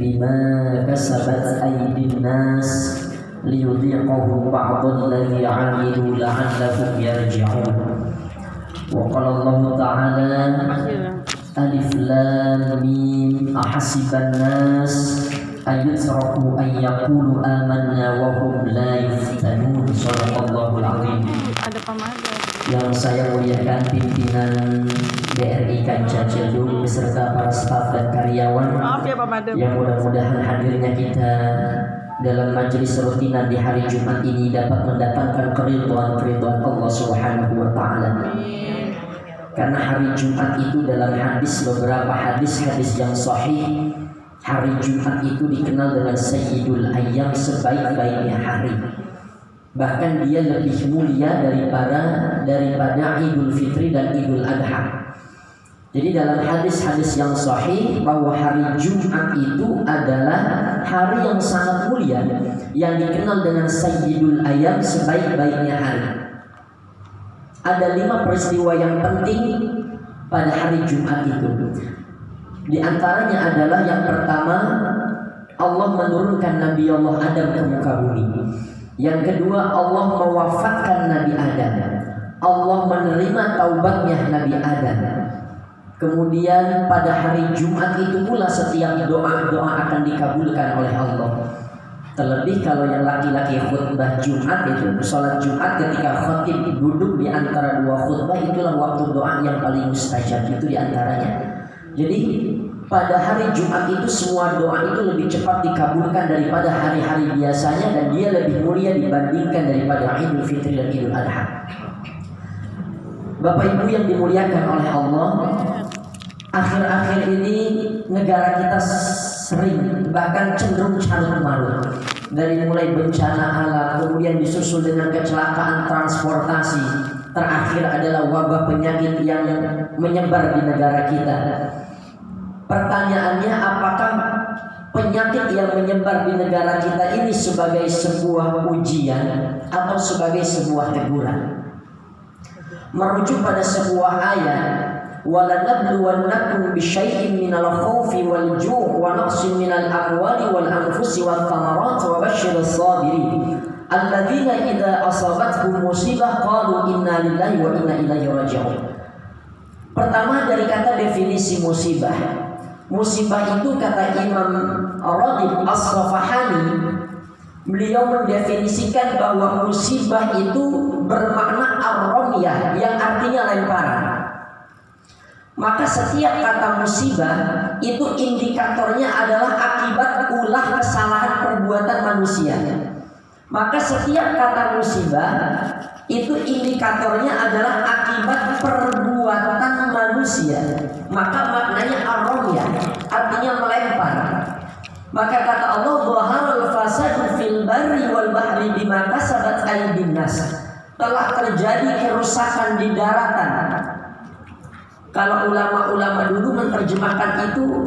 bima kasabat aydin nas liyudhiqahum ba'dalladhi 'amilu la'allahum yarji'un. Wa qala Allah ta'ala alif lam mim ahasiban nas ayutraku an yaqulu amanna wa hum la yuftanun. Shadaqallahul azim. Ada pemada. Yang saya muliakan pimpinan BRI Kancah Ciledug beserta para staf dan karyawan. Maaf ya pemada. Yang mudah-mudahan hadirnya kita dalam majelis rutinan di hari Jumat ini dapat mendatangkan keridhaan Allah Subhanahu wa taala. Karena hari Jumat itu dalam beberapa hadis-hadis yang sahih, hari Jumat itu dikenal dengan Sayyidul Ayyam, sebaik-baiknya hari. Bahkan dia lebih mulia daripada Idul Fitri dan Idul Adha. Jadi dalam hadis-hadis yang sahih bahwa hari Jumat itu adalah hari yang sangat mulia, yang dikenal dengan Sayyidul Ayyam, sebaik-baiknya hari. Ada 5 peristiwa yang penting pada hari Jumat itu. Di antaranya adalah yang pertama, Allah menurunkan Nabi Allah Adam ke muka bumi. Yang kedua, Allah mewafatkan Nabi Adam. Allah menerima taubatnya Nabi Adam. Kemudian pada hari Jumat itu pula setiap doa-doa akan dikabulkan oleh Allah. Terlebih kalau yang laki-laki khutbah Jumat itu, sholat Jumat ketika khatib duduk di antara 2 khutbah, itulah waktu doa yang paling mustajab, itu di antaranya. Jadi pada hari Jumat itu semua doa itu lebih cepat dikabulkan daripada hari-hari biasanya, dan dia lebih mulia dibandingkan daripada Idul Fitri dan Idul Adha. Bapak Ibu yang dimuliakan oleh Allah, akhir-akhir ini negara kita sering, bahkan cenderung carut-marut. Dari mulai bencana alam, kemudian disusul dengan kecelakaan transportasi, terakhir adalah wabah penyakit yang menyebar di negara kita. Pertanyaannya, apakah penyakit yang menyebar di negara kita ini sebagai sebuah ujian atau sebagai sebuah teguran? Merujuk pada sebuah ayat, وَلَنَبْلُوَنَّكُمْ بِشَيْءٍ مِنَ الْخَوْفِ وَالْجُوعِ وَنَقْصٍ مِنَ الْأَمْوَالِ وَالْأَنْفُسِ وَالثَّمَرَاتِ وَبَشِّرِ الصَّابِرِينَ الَّذِينَ إِذَا أَصَابَتْهُمْ مُصِيبَةٌ قَالُوا إِنَّا لِلَّهِ وَإِنَّا إِلَيْهِ رَاجِعُونَ. Pertama, dari kata definisi musibah. Musibah itu kata Imam Radib As-Safahani, beliau mendefinisikan bahwa musibah itu bermakna ar-ramyah, yang artinya lemparan. Maka setiap kata musibah itu indikatornya adalah akibat ulah kesalahan perbuatan manusia. Maka setiap kata musibah itu indikatornya adalah akibat perbuatan manusia. Maka maknanya ar-ramyah, artinya melempar. Maka kata Allah, dhaharal fasadu fil barri wal bahri bima kasabat aydin nas. Telah terjadi kerusakan di daratan. Kalau ulama-ulama dulu menerjemahkan itu,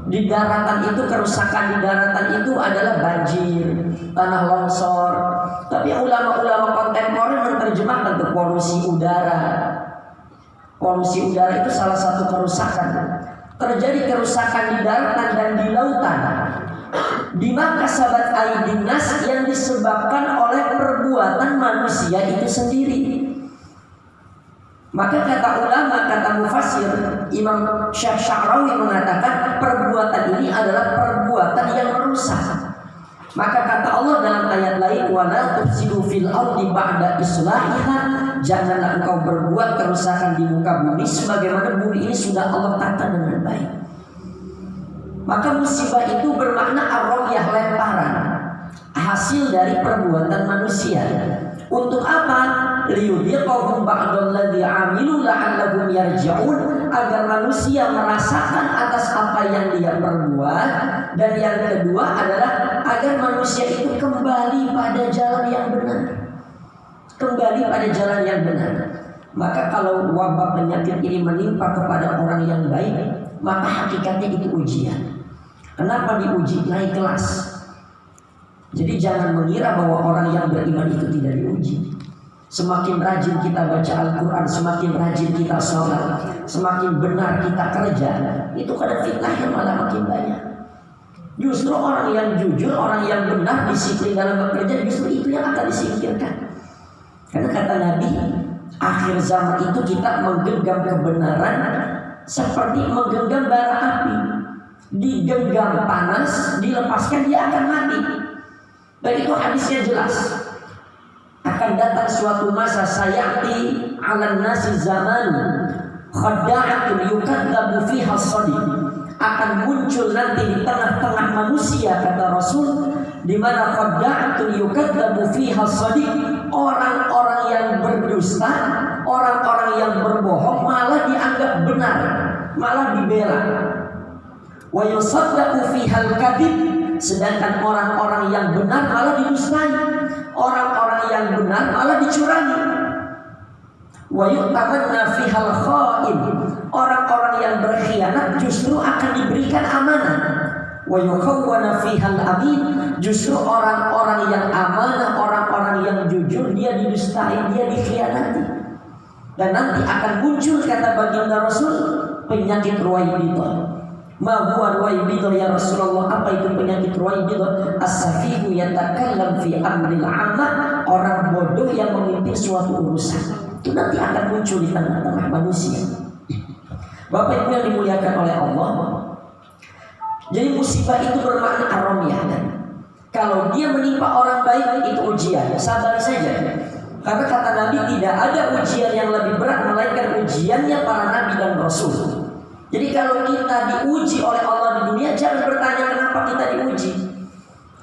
di daratan itu, kerusakan di daratan itu adalah banjir, tanah longsor. Tapi ulama-ulama kontemporer menerjemahkan itu polusi udara. Polusi udara itu salah satu kerusakan. Terjadi kerusakan di daratan dan di lautan. Bima kasabat aydin nas, yang disebabkan oleh perbuatan manusia itu sendiri. Maka kata ulama, kata mufassir Imam Sya'rawi mengatakan perbuatan ini adalah perbuatan yang merusak. Maka kata Allah dalam ayat lain, wala tufsidu fil ardi ba'da islahiha, janganlah engkau berbuat kerusakan di muka bumi sebagaimana bumi ini sudah Allah tata dengan baik. Maka musibah itu bermakna ar-ramyah, lemparan, hasil dari perbuatan manusia. Untuk apa? Liyudhiqahum ba'dalladzi 'amilu la'allahum yarji'un, agar manusia merasakan atas apa yang dia perbuat, dan yang kedua adalah agar manusia itu kembali pada jalan yang benar. Kembali pada jalan yang benar. Maka kalau wabah penyakit ini menimpa kepada orang yang baik, maka hakikatnya itu ujian. Kenapa diuji? Naik kelas. Jadi jangan mengira bahwa orang yang beriman itu tidak diuji. Semakin rajin kita baca Al-Quran, semakin rajin kita sholat, semakin benar kita kerja, itu kadang fitnahnya malah makin banyak. Justru orang yang jujur, orang yang benar, disiplin dalam bekerja, justru itu yang akan disingkirkan. Karena kata Nabi, akhir zaman itu kita menggenggam kebenaran seperti menggenggam bara api. Digenggam panas, dilepaskan dia akan mati. Dan itu hadisnya jelas. Akan datang suatu masa sayati 'alan nasi zaman khadda'atun yukadzabu fiha as-shadiq. Akan muncul nanti di tengah-tengah manusia, kata Rasul, di mana khadda'atun yukadzabu fiha as-shadiq, orang-orang yang berdusta, orang-orang yang berbohong malah dianggap benar, malah dibela. Wa yusaddaqu fiha al-kadzib, sedangkan orang-orang yang benar malah didustai, orang-orang yang benar malah dicurangi. Wa yu'tamanna fiha al-kha'in, orang-orang yang berkhianat justru akan diberikan amanah. Wa yukhawwana fiha al-amin, justru orang-orang yang amanah, orang-orang yang jujur, dia didustai, dia dikhianati. Dan nanti akan muncul, kata baginda Rasul, penyakit ruwaibidah. Ma huwa ruwaibidah ya Rasulullah? Apa itu penyakit ruwaibidah? As-safihu yatakallam fi amril 'ammah, orang bodoh yang memimpin suatu urusan. Itu nanti akan muncul di tengah-tengah manusia. Bapak Ibu yang dimuliakan oleh Allah, jadi musibah itu bermakna aromiyah. Kalau dia menimpa orang baik, itu ujian, sabar saja. Karena kata Nabi, tidak ada ujian yang lebih berat melainkan ujiannya para nabi dan rasul. Jadi kalau kita diuji oleh Allah di dunia, jangan bertanya kenapa kita diuji.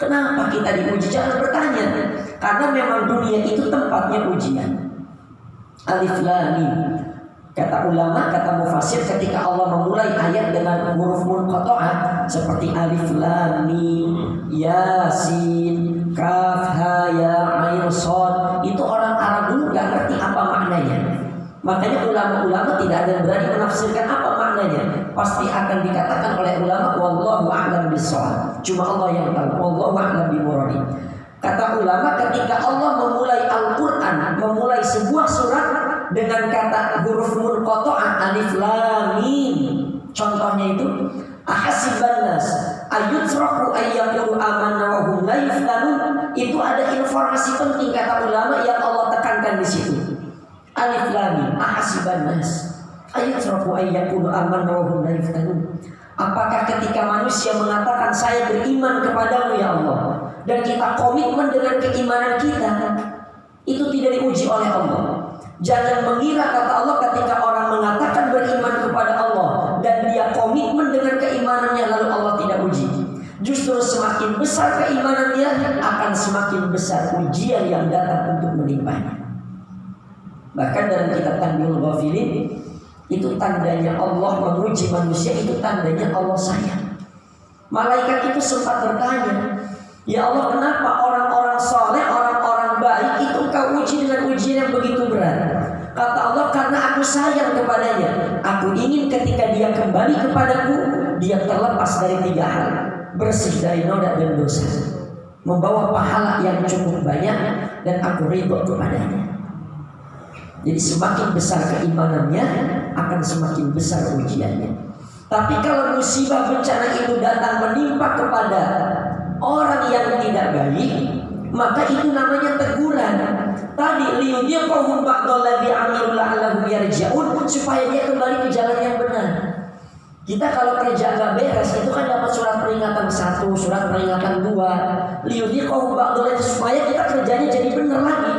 Kenapa kita diuji? Jangan bertanya. Karena memang dunia itu tempatnya ujian. Alif Lam Mim. Kata ulama, kata mufasir, ketika Allah memulai ayat dengan huruf munqata'ah seperti Alif Lam Mim, Yasin, Kaf, Ha, Ya, Ain, Shad, itu orang Arab dulu nggak ngerti apa maknanya. Makanya ulama-ulama tidak ada yang berani menafsirkan apa maknanya. Pasti akan dikatakan oleh ulama, wallahu a'lam bishawab. Cuma Allah yang tahu. Wallahu a'lam bimuradi. Kata ulama, ketika Allah memulai Al-Quran, memulai sebuah surat dengan kata huruf munqata'ah, Alif Lam Mim, contohnya itu ahasiban nas ayutraku ayyaqulu amanna wa hum la yuftanun, itu ada informasi penting kata ulama yang Allah tekankan di situ. Alif Lam Mim, ahasiban nas ayutraku ayyaqulu amanna wa hum la yuftanun. Apakah ketika manusia mengatakan saya beriman kepadamu ya Allah, dan kita komitmen dengan keimanan kita, itu tidak diuji oleh Allah. Jangan mengira, kata Allah, ketika orang mengatakan beriman kepada Allah dan dia komitmen dengan keimanannya lalu Allah tidak uji. Justru semakin besar keimanan dia, akan semakin besar ujian yang datang untuk menimpanya. Bahkan dalam kitab Tanbihul Ghafilin, itu tandanya Allah menguji manusia, itu tandanya Allah sayang. Malaikat itu sempat bertanya, ya Allah, kenapa orang-orang soleh, orang-orang baik itu kau uji dengan ujian yang begitu berat? Kata Allah, karena aku sayang kepadanya. Aku ingin ketika dia kembali kepadaku, dia terlepas dari 3 hal. Bersih dari noda dan dosa, membawa pahala yang cukup banyak, dan aku ridho kepadanya. Jadi semakin besar keimanannya, akan semakin besar ujiannya. Tapi kalau musibah bencana itu datang menimpa kepada orang yang tidak baik, maka itu namanya teguran. Tadi liyudhiqahum ba'dallazi 'amilu la'allahum yarji'un, supaya dia kembali ke jalan yang benar. Kita kalau kerja nggak beres, itu kan dapat surat peringatan 1, surat peringatan 2. Liyudhiqahum ba'dallazi, supaya kita kerjanya jadi benar lagi,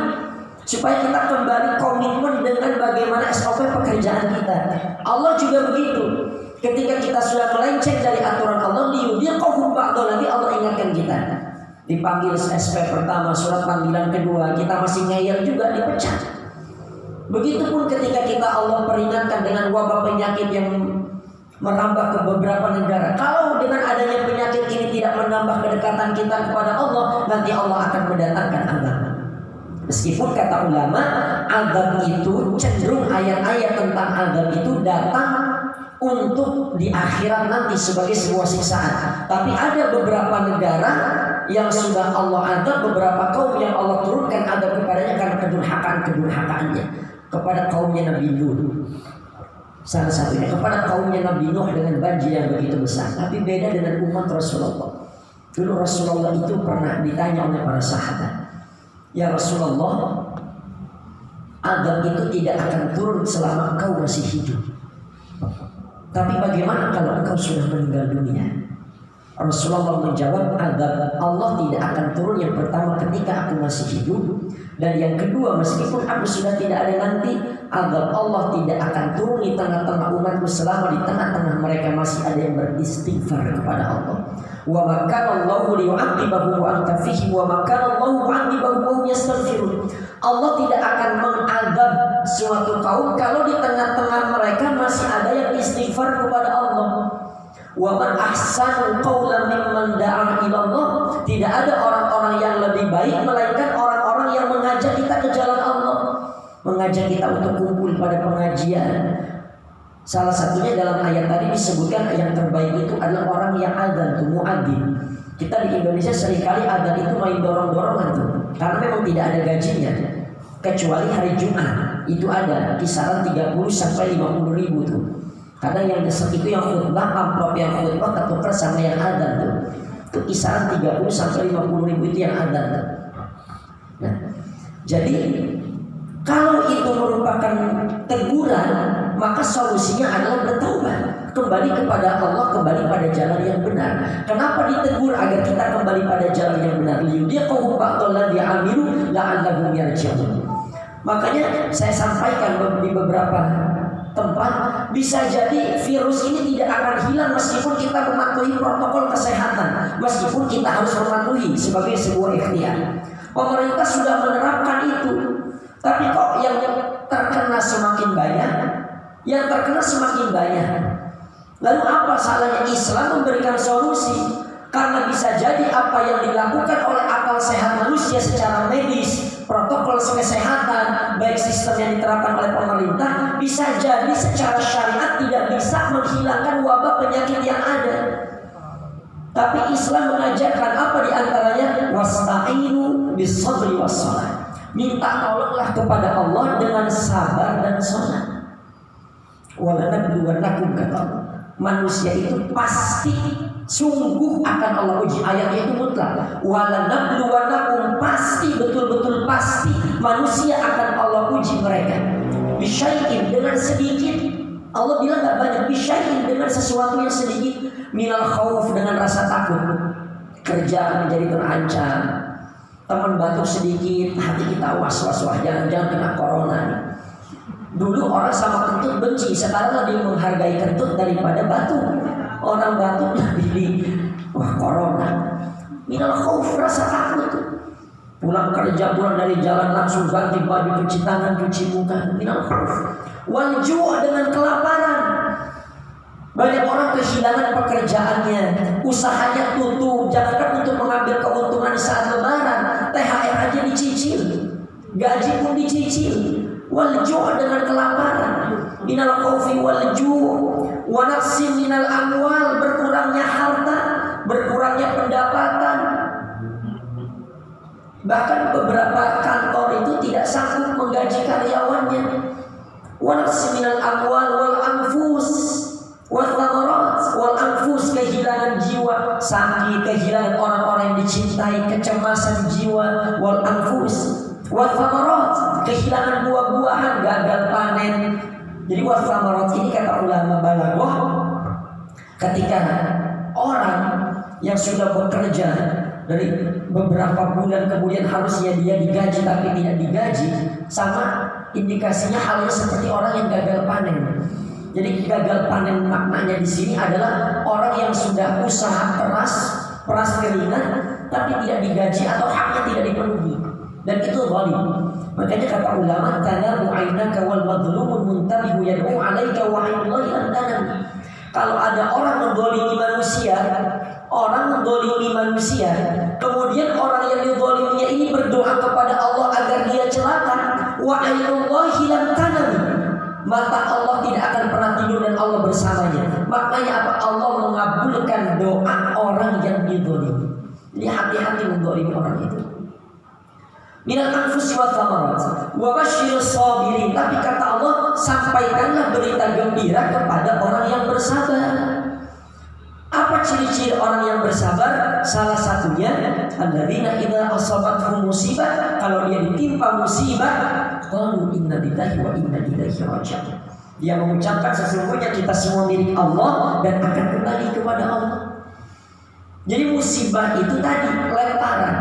supaya kita kembali komitmen dengan bagaimana SOP pekerjaan kita. Allah juga begitu. Ketika kita sudah melenceng dari aturan Allah, liyudhiqahum ba'dallazi, Allah ingatkan kita. Dipanggil SP pertama, surat panggilan kedua, kita masih ngeyel juga, dipecat. Begitupun ketika kita Allah peringatkan dengan wabah penyakit yang merambah ke beberapa negara. Kalau dengan adanya penyakit ini tidak menambah kedekatan kita kepada Allah, nanti Allah akan mendatangkan azab. Meskipun kata ulama, azab itu cenderung ayat-ayat tentang azab itu datang untuk di akhirat nanti sebagai sebuah siksaan. Tapi ada beberapa negara yang sudah Allah adab, beberapa kaum yang Allah turunkan adab kepadanya karena kedurhakaannya kepada kaumnya Nabi Nuh. Salah satunya kepada kaumnya Nabi Nuh dengan banjir yang begitu besar. Tapi beda dengan umat Rasulullah. Dulu Rasulullah itu pernah ditanya oleh para sahabat, "Ya Rasulullah, adab itu tidak akan turun selama engkau masih hidup. Tapi bagaimana kalau engkau sudah meninggal dunia?" Rasulullah menjawab, adab Allah tidak akan turun yang pertama ketika aku masih hidup, dan yang kedua meskipun aku sudah tidak ada nanti, adab Allah tidak akan turun di tengah-tengah umatku selama di tengah-tengah mereka masih ada yang beristighfar kepada Allah. Wa makana Allahu liyu'adzibahum wa anta fihim wa makana Allahu mu'adzibahum wa hum yastaghfirun. Allah tidak akan mengadab suatu kaum kalau di tengah-tengah mereka masih ada yang istighfar kepada Allah. Wa man ahsanu qawlan mimman da'a ila Allah. Tidak ada orang-orang yang lebih baik melainkan orang-orang yang mengajak kita ke jalan Allah, mengajak kita untuk kumpul pada pengajian. Salah satunya dalam ayat tadi disebutkan yang terbaik itu adalah orang yang adzan, itu muadzin. Kita di Indonesia seringkali adzan itu main dorong-dorongan tuh, karena memang tidak ada gajinya. Kecuali hari Jumat itu ada kisaran 30 sampai 50 ribu tuh. Kadang yang itu yang khutbah, amplop yang khutbah ketukar sama yang adzan tuh. Itu kisaran 30 sampai 50 ribu itu yang adzan tuh. Nah, jadi kalau itu merupakan teguran, maka solusinya adalah bertaubat, kembali kepada Allah, kembali pada jalan yang benar. Kenapa ditegur? Agar kita kembali pada jalan yang benar. Liyudhiqahum ba'dalladzi 'amilu la'allahum yarji'un. Makanya saya sampaikan di beberapa tempat, bisa jadi virus ini tidak akan hilang meskipun kita mematuhi protokol kesehatan, meskipun kita harus mematuhi sebagai sebuah ikhtiar. Pemerintah sudah menerapkan itu, tapi kok yang terkena semakin banyak, yang terkena semakin banyak. Lalu apa salahnya Islam memberikan solusi? Karena bisa jadi apa yang dilakukan oleh akal sehat manusia secara medis, protokol kesehatan, baik sistem yang diterapkan oleh pemerintah, bisa jadi secara syariat tidak bisa menghilangkan wabah penyakit yang ada. Tapi Islam mengajarkan apa diantaranya? Wasta'inu bis-sabri was-shalah. Minta tolonglah kepada Allah dengan sabar dan salat. Walanabluwannakum, kata Allah. Manusia itu pasti sungguh akan Allah uji. Ayatnya itu mutlak. Walanabluwannakum, pasti, betul-betul pasti manusia akan Allah uji mereka. Bisyai'in, dengan sedikit. Allah bilang gak banyak. Bisyai'in, dengan sesuatu yang sedikit. Minal khauf, dengan rasa takut. Kerjaan menjadi terancam. Teman batuk sedikit, hati kita was-was, jangan-jangan kena corona nih. Dulu orang sama kentut benci, sekarang lebih menghargai kentut daripada batuk. Orang batuk lebih wah corona. Minal khauf, rasa takut. Pulang kerja, pulang dari jalan langsung ganti baju, cuci tangan, cuci muka. Minal khauf. Wal ju', dengan kelaparan. Banyak orang kehilangan pekerjaannya, usahanya tutup. Jangankan untuk mengambil keuntungan saat lebaran, THR aja dicicil, gaji pun dicicil. Wal ju' dengan kelaparan. Minal khaufi wal ju' wa naqsin minal amwal, berkurangnya harta, berkurangnya pendapatan. Bahkan beberapa kantor itu tidak sanggup menggaji karyawannya. Wa naqsin minal amwal wal anfus wal thamarat wal anfus, kehilangan jiwa, sakit, kehilangan orang-orang yang dicintai, kecemasan jiwa. Wal anfus wal thamarat, kehilangan buah-buahan, gagal panen. Jadi wal thamarat ini kata ulama balaghah, ketika orang yang sudah bekerja dari beberapa bulan kemudian harusnya dia digaji tapi tidak digaji, sama indikasinya halnya seperti orang yang gagal panen. Jadi gagal panen maknanya di sini adalah orang yang sudah usaha peras keringat tapi tidak digaji atau haknya tidak dipenuhi, dan itu zalim. Makanya kata ulama, tanamu aynaka wal madlumun muntabihu yad'u 'alaika wa 'ainullahi an tanam. Kalau ada orang mendolimi manusia, kemudian orang yang didoliminya ini berdoa kepada Allah agar dia celaka, wa 'ainullahi lam tanam, maka Allah tidak akan pernah tidur dan Allah bersamanya. Maknanya apa? Allah mengabulkan doa orang yang dizalimi. Jadi hati-hati menzalimi orang itu. Minal anfusi wa thamarat wa basyirus sabirin. Tapi kata Allah, sampaikanlah berita gembira kepada orang yang bersabar. Apa ciri-ciri orang yang bersabar? Salah satunya alladzina idza asabatuhum musibah, kalau dia ditimpa musibah, qalu inna lillahi wa inna ilaihi raji'un. Dia mengucapkan sesungguhnya kita semua milik Allah dan akan kembali kepada Allah. Jadi musibah itu tadi lemparan.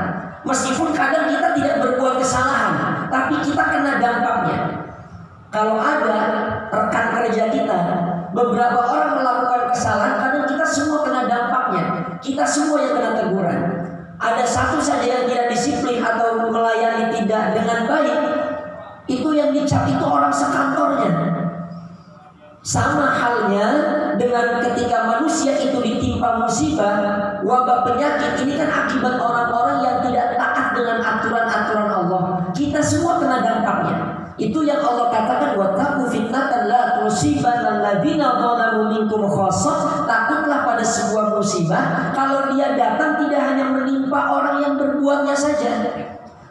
Meskipun kadang kita tidak berbuat kesalahan, tapi kita kena dampaknya. Kalau ada rekan kerja kita, beberapa orang melakukan kesalahan, kadang kita semua kena dampaknya. Kita semua yang kena teguran. Ada satu saja yang tidak disiplin atau melayani tidak dengan baik, itu yang dicap itu orang sekantornya. Sama halnya dengan ketika manusia itu ditimpa musibah, wabah penyakit, ini kan akibat orang-orang yang tidak taat dengan aturan-aturan Allah. Kita semua kena dampaknya. Itu yang Allah katakan, wattaqu fitnatan la tusibanna alladziina dzalamu minkum khassah. Takutlah pada sebuah musibah kalau dia datang tidak hanya menimpa orang yang berbuatnya saja,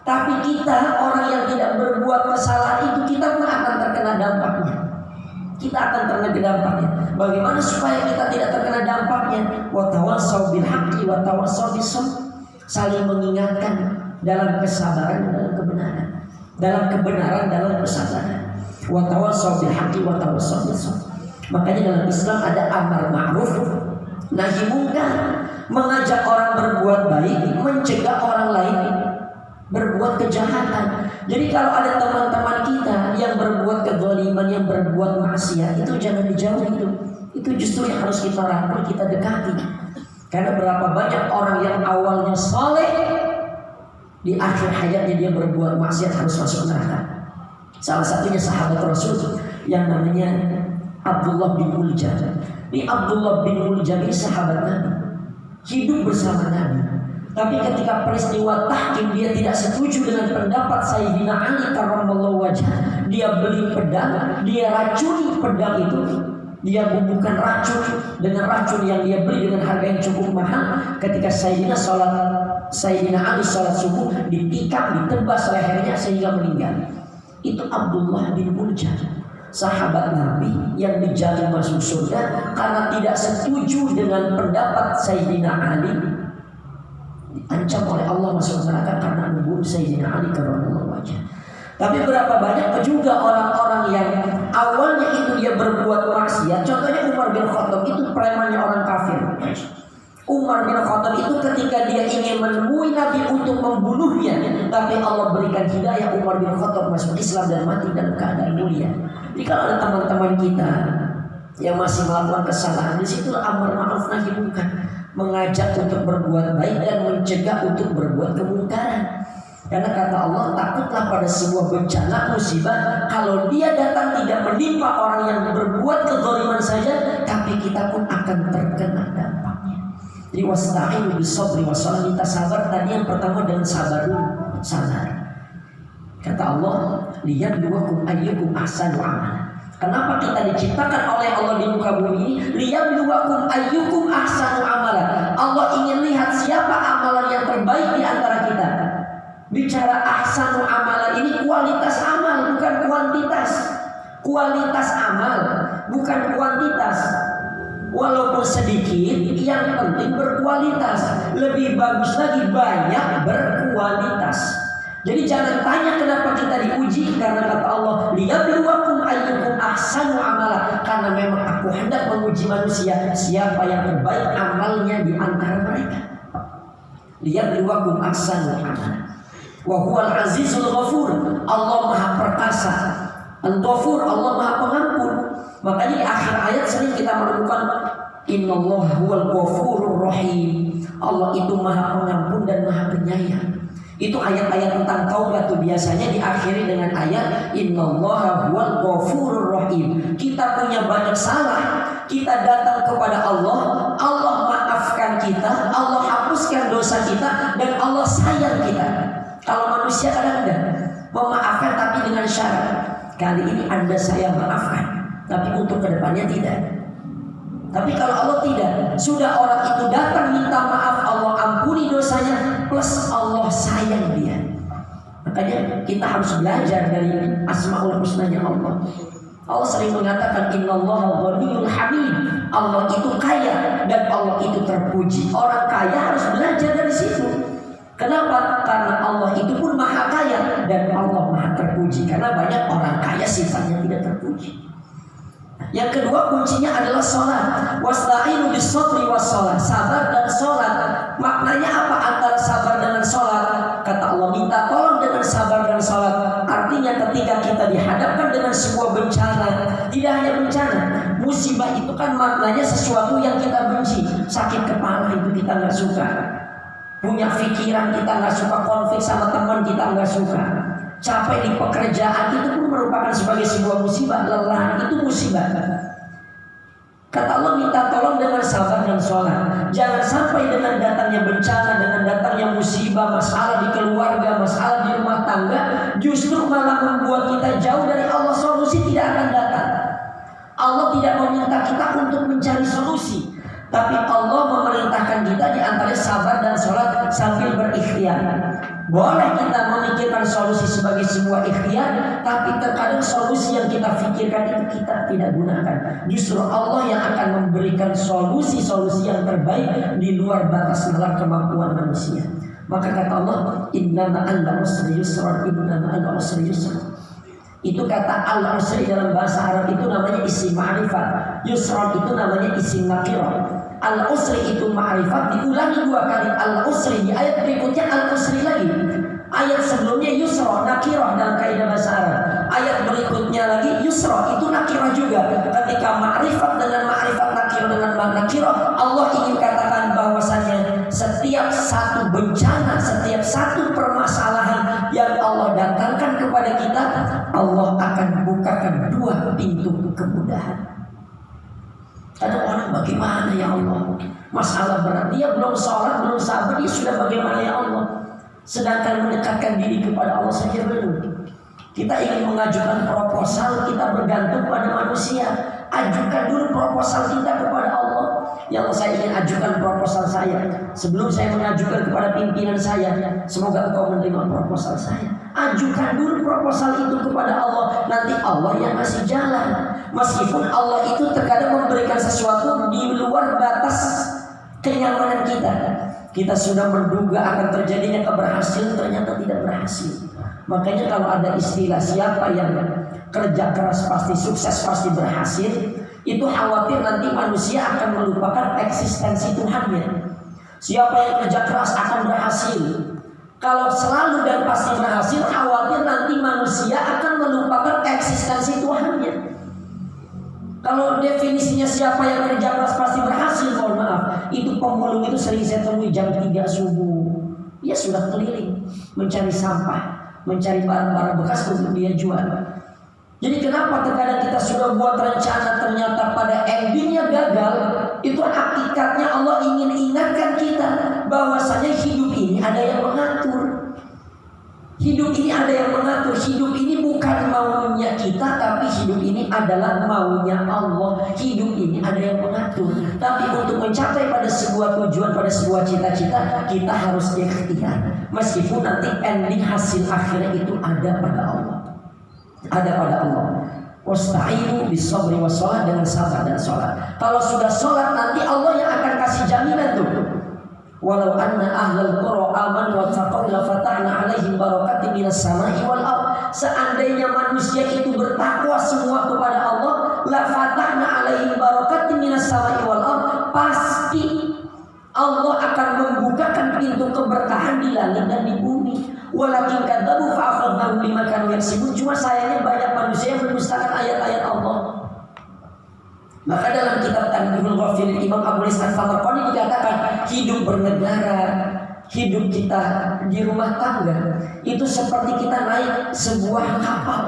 tapi kita orang yang tidak berbuat kesalahan itu kita pun akan terkena dampaknya. Kita akan terkena dampaknya. Bagaimana supaya kita tidak terkena dampaknya? Wa tawassaw bil haqqi wa tawassaw bis sabr. Saling mengingatkan dalam kesabaran dan dalam kebenaran. Dalam kebenaran, dalam kesabaran. Wa tawassaw bil haqqi wa tawassaw bis sabr. Makanya dalam Islam ada amar ma'ruf nahi munkar, mengajak orang berbuat baik, mencegah orang lain berbuat kejahatan. Jadi kalau ada teman-teman kita yang berbuat kezaliman, yang berbuat maksiat, itu jangan dijauhi itu. Itu justru yang harus kita rangkul, kita dekati. Karena berapa banyak orang yang awalnya saleh, di akhir hayatnya dia berbuat maksiat, harus masuk neraka. Salah satunya sahabat Rasul yang namanya Abdullah bin Muljam. Ini Abdullah bin Muljam ini sahabat Nabi, hidup bersama Nabi. Tapi ketika peristiwa tahkim dia tidak setuju dengan pendapat Sayyidina Ali karramallahu wajhah. Dia beli pedang, dia racuni pedang itu. Dia bubuhkan racun dengan racun yang dia beli dengan harga yang cukup mahal. Ketika Sayyidina Ali sholat subuh, ditikam, ditebas lehernya sehingga meninggal. Itu Abdullah bin Muljam, sahabat Nabi yang dijamin masuk surga karena tidak setuju dengan pendapat Sayyidina Ali. Diancam oleh Allah masuk neraka karena membunuh Sayyidina Ali karramallahu wajhah. Tapi berapa banyak juga orang-orang yang awalnya itu dia berbuat maksiat. Contohnya Umar bin Khattab, itu premannya orang kafir. Umar bin Khattab itu ketika dia ingin menemui Nabi untuk membunuhnya, tapi Allah berikan hidayah, Umar bin Khattab masuk Islam dan mati dalam keadaan mulia. Jadi kalau ada teman-teman kita yang masih melakukan kesalahan, di situ amar ma'ruf nahi munkar, mengajak untuk berbuat baik dan mencegah untuk berbuat kemungkaran. Karena kata Allah, takutlah pada sebuah bencana musibah kalau dia datang tidak menimpa orang yang berbuat kezaliman saja, tapi kita pun akan terkena dampaknya. Jadi wasta'inu bis-sabri was-salah, kita sabar. Tadi yang pertama dengan sabar dulu, sabar. Kata Allah, liyabluwakum ayyukum ahsanu amala. Kenapa kita diciptakan oleh Allah di muka bumi ini? Liyabluwakum ayyukum ahsanu amala. Allah ingin lihat siapa amalan yang terbaik di antara kita. Bicara ahsanu amala ini kualitas amal, bukan kuantitas. Kualitas amal, bukan kuantitas. Walaupun sedikit, yang penting berkualitas. Lebih bagus lagi banyak berkualitas. Jadi jangan tanya kenapa kita diuji, karena kata Allah, liyabluwakum ayyukum ahsanu amala, karena memang aku hendak menguji manusia siapa yang terbaik amalnya di antara mereka. Liyabluwakum ahsanu amala. Wa huwal azizul ghafur. Allah Maha Perkasa. Al-Ghafur, Allah Maha Pengampun. Makanya di akhir ayat sering kita menemukan innallaha huwal ghafurur rahim. Allah itu Maha Pengampun dan Maha Penyayang. Itu ayat-ayat tentang taubat tuh biasanya diakhiri dengan ayat innallaha huwal ghafurur rahim. Kita punya banyak salah, kita datang kepada Allah, Allah maafkan kita, Allah hapuskan dosa kita, dan Allah sayang kita. Kalau manusia kadang-kadang memaafkan tapi dengan syarat, kali ini Anda saya maafkan, tapi untuk kedepannya tidak. Tapi kalau Allah tidak, sudah orang itu datang minta maaf, Allah ampuni dosanya, plus Allah sayang dia. Makanya kita harus belajar dari Asmaul Husnanya Allah. Allah sering mengatakan innallaha ghaniyyun hamid. Allah itu kaya dan Allah itu terpuji. Orang kaya harus belajar dari situ. Kenapa? Karena Allah itu pun maha kaya dan Allah maha terpuji. Karena banyak orang kaya sifatnya tidak terpuji. Yang kedua kuncinya adalah sholat. Wasta'inu bis-sabri was-sholat. Sabar dan sholat. Maknanya apa antara sabar dengan sholat? Kata Allah, minta tolong dengan sabar dan sholat. Artinya ketika kita dihadapkan dengan sebuah bencana, tidak hanya bencana, musibah itu kan maknanya sesuatu yang kita benci. Sakit kepala itu kita nggak suka. Punya pikiran kita nggak suka, konflik sama teman kita nggak suka. Capek di pekerjaan itu pun merupakan sebagai sebuah musibah. Lelah itu musibah. Kata Allah, minta tolong dengan sabar dan sholat. Jangan sampai dengan datangnya bencana, dengan datangnya musibah, masalah di keluarga, masalah di rumah tangga, justru malah membuat kita jauh dari Allah. Solusi tidak akan datang. Allah tidak meminta kita untuk mencari solusi, tapi Allah memerintahkan kita di antara sabar dan sholat sambil berikhtiar. Boleh kita memikirkan solusi sebagai sebuah ikhtiar, tapi terkadang solusi yang kita pikirkan itu kita tidak gunakan. Justru Allah yang akan memberikan solusi-solusi yang terbaik di luar batas nalar kemampuan manusia. Maka kata Allah, inna ma'al usri yusra, inna ma'al usri yusra. Itu kata al-usri dalam bahasa Arab itu namanya isim ma'rifat. Yusra itu namanya isim nakirah. Al-usri itu ma'rifat, diulangi 2 kali al-usri, di ayat berikutnya al-usri lagi. Ayat sebelumnya yusra, nakirah dalam kaidah bahasa Arab. Ayat berikutnya lagi yusra, itu nakirah juga. Ketika ma'rifat dengan ma'rifat, nakirah dengan nakirah, Allah ingin katakan bahwasanya setiap satu bencana, setiap satu permasalahan yang Allah datangkan kepada kita, Allah akan bukakan 2 pintu kemudahan. Ada orang, bagaimana ya Allah, masalah berat, dia belum sholat, belum sabar, dia sudah bagaimana ya Allah. Sedangkan mendekatkan diri kepada Allah saja belum. Kita ingin mengajukan proposal, kita bergantung pada manusia. Ajukan dulu proposal kita kepada Allah. Ya Allah, saya ingin ajukan proposal saya. Sebelum saya mengajukan kepada pimpinan saya, semoga engkau menerima proposal saya. Ajukan dulu proposal itu kepada Allah. Nanti Allah yang ngasih jalan. Meskipun Allah itu terkadang memberikan sesuatu di luar batas kenyamanan kita. Kita sudah menduga akan terjadinya keberhasilan, ternyata tidak berhasil. Makanya kalau ada istilah siapa yang kerja keras pasti sukses, pasti berhasil, itu khawatir nanti manusia akan melupakan eksistensi Tuhannya. Siapa yang kerja keras akan berhasil. Kalau selalu dan pasti berhasil, khawatir nanti manusia akan melupakan eksistensi Tuhannya. Kalau definisinya siapa yang kerja keras pasti berhasil, mohon maaf, itu pemulung itu sering saya temui jam 3 subuh. Dia sudah keliling mencari sampah, mencari barang-barang bekas untuk dia jual. Jadi kenapa terkadang kita sudah buat rencana, ternyata pada endingnya gagal? Itu hakikatnya Allah ingin ingatkan kita bahwasanya hidup ini ada yang mengatur. Hidup ini ada yang mengatur. Hidup ini bukan maunya kita, tapi hidup ini adalah maunya Allah. Hidup ini ada yang mengatur. Tapi untuk mencapai pada sebuah tujuan, pada sebuah cita-cita, kita harus ikhtiar. Meskipun nanti ending hasil akhirnya itu ada pada Allah. Ada pada Allah. Wasta'inu bis-sabri was-shalah, dengan sabar dan sholat. Kalau sudah sholat, nanti Allah yang akan kasih jaminan tuh. Walau anna ahlal qura amanu wattaqaw la fatahna 'alaihim barakatin minas sama'i wal ardh. Seandainya manusia itu bertakwa semua kepada Allah, la fatahna 'alaihim barakatin minas sama'i wal ardh, pasti Allah akan membukakan pintu keberkahan di langit dan di bumi. Walakin kadzabu fa akhadnahum bima kanu yaksibun. Cuma sayangnya banyak manusia yang mendustakan ayat-ayat Allah. Maka dalam kitab Tanbihul Ghafilin, Imam Abu Ishaq Al-Farqani dikatakan hidup bernegara, hidup kita di rumah tangga itu seperti kita naik sebuah kapal.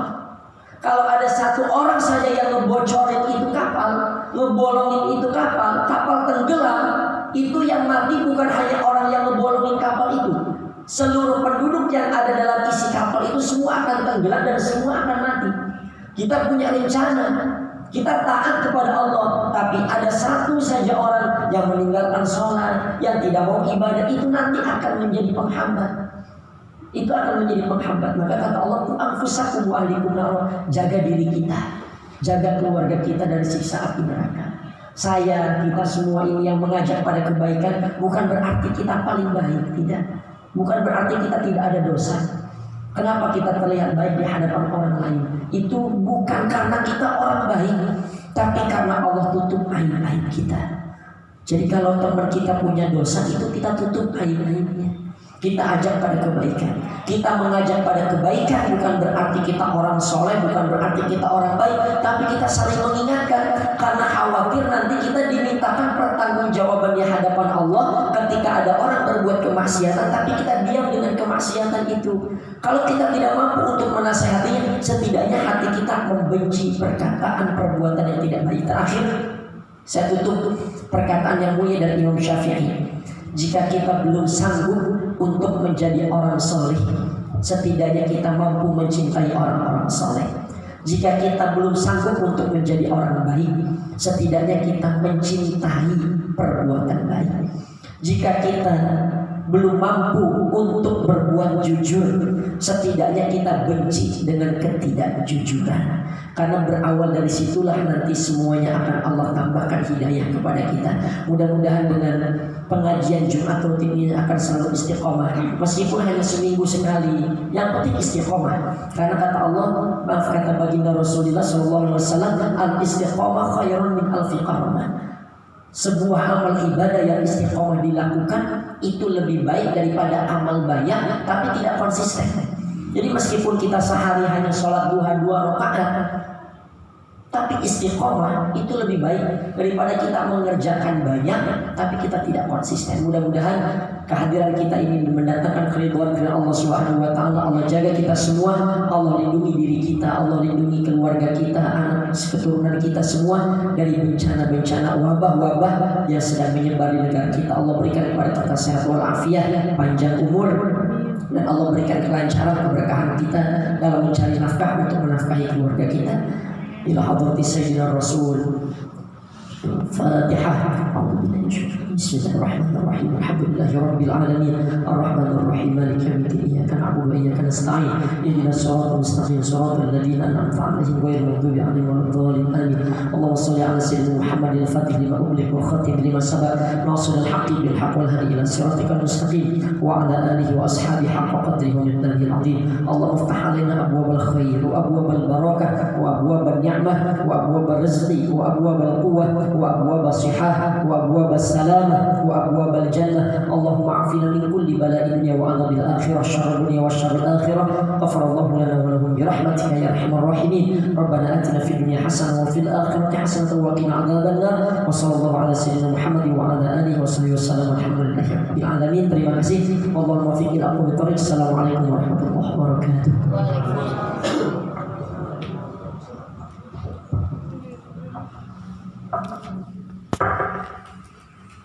Kalau ada satu orang saja yang ngebocorin itu kapal, ngebolongin itu kapal, kapal tenggelam, itu yang mati bukan hanya orang yang ngebolongin kapal itu. Seluruh penduduk yang ada dalam isi kapal itu semua akan tenggelam dan semua akan mati. Kita punya rencana, Kita taat kepada Allah, tapi ada satu saja orang yang meninggalkan sholat, yang tidak mau ibadah, itu nanti akan menjadi penghambat. Itu akan menjadi penghambat. Maka kata Allah, anfusakum wa ahlikum nar, jaga diri kita, jaga keluarga kita dari siksa api neraka. Saya, kita semua ini yang mengajak pada kebaikan, bukan berarti kita paling baik, tidak. Bukan berarti kita tidak ada dosa. Kenapa kita terlihat baik di hadapan orang lain? Itu bukan karena kita orang baik, tapi karena Allah tutup aib-aib kita. Jadi kalau teman kita punya dosa, itu kita tutup aib-aibnya. Kita ajak pada kebaikan. Kita mengajak pada kebaikan bukan berarti kita orang soleh, bukan berarti kita orang baik, tapi kita saling mengingatkan karena khawatir nanti kita dimintakan pertanggungjawaban di hadapan Allah ketika ada orang berbuat kemaksiatan, tapi kita diam dengan kemaksiatan itu. Kalau kita tidak mampu untuk menasehatinya, setidaknya hati kita membenci perkataan perbuatan yang tidak baik. Terakhir, saya tutup perkataan yang mulia dari Imam Syafi'i. Jika kita belum sanggup untuk menjadi orang soleh, setidaknya kita mampu mencintai orang-orang soleh. Jika kita belum sanggup untuk menjadi orang baik, setidaknya kita mencintai perbuatan baik. Jika kita belum mampu untuk berbuat jujur, setidaknya kita benci dengan ketidakjujuran. Karena berawal dari situlah nanti semuanya akan Allah tambahkan hidayah kepada kita. Mudah-mudahan dengan pengajian Jumat rutin ini akan selalu istiqomah, meskipun hanya seminggu sekali. Yang penting istiqomah. Karena kata Allah, maaf kata baginda Rasulullah SAW, al istiqomah khairun min alfi qaramah. Sebuah amal ibadah yang istiqomah dilakukan itu lebih baik daripada amal banyak tapi tidak konsisten. Jadi meskipun kita sehari hanya sholat duha 2 rakaat, tapi istiqomah itu lebih baik daripada kita mengerjakan banyak tapi kita tidak konsisten. Mudah-mudahan kehadiran kita ini mendatangkan keridhaan dari Allah Subhanahu wa taala. Allah jaga kita semua, Allah lindungi diri kita, Allah lindungi keluarga kita, anak keturunan kita semua dari bencana-bencana, wabah-wabah yang sedang menyebar di negara kita. Allah berikan kepada kita sehat walafiat, panjang umur, dan Allah berikan kelancaran, keberkahan kita dalam mencari nafkah untuk menafkahi keluarga kita. Ila hadrati sayyidina Rasul. Fatihah. Bismillahirrahmanirrahim. Alhamdulillahi rabbil alamin. Arrahmanir rahim. Maliki yaumiddin. Iyyaka na'budu wa iyyaka nasta'in. Ihdinas siratal mustaqim. Siratal ladzina an'amta 'alaihim ghairil maghdubi 'alaihim waladdallin. Amin. Allahumma shalli 'ala sayyidina Muhammadin al-fatih lima ughliqa wa khatim lima sabaq. Nasiril haqqi bil haqq wal hadi ila siratikal mustaqim wa 'ala alihi wa ashabihi haqqa qadrihi wa miqdarihi al-'azim. Allahumma iftah 'alaina abwabal khair wa abwabal barakah wa abwabal ni'mah wa abwabal rizqi wa abwabal quwwah wa abwabal sihah wa abwabal salamah wa abwabal jannah. Allahumma 'afina min kulli bala'in dunya wa 'adzabil akhirah, syarrul dunya wa syarril akhirah. Ghafarallahu lana wa lahum bi rahmatika ya arhamar rahimin. Rabbana atina fid dunya hasanah wa fil akhirati hasanah wa qina 'adzabannar. Wa sallallahu ala sayyidina Muhammad wa ala alihi wa sahbihi wasallam. Alhamdulillahi rabbil alamin. Terima kasih. Allahumma fiqil aqul tariq. Assalamualaikum warahmatullahi wabarakatuh.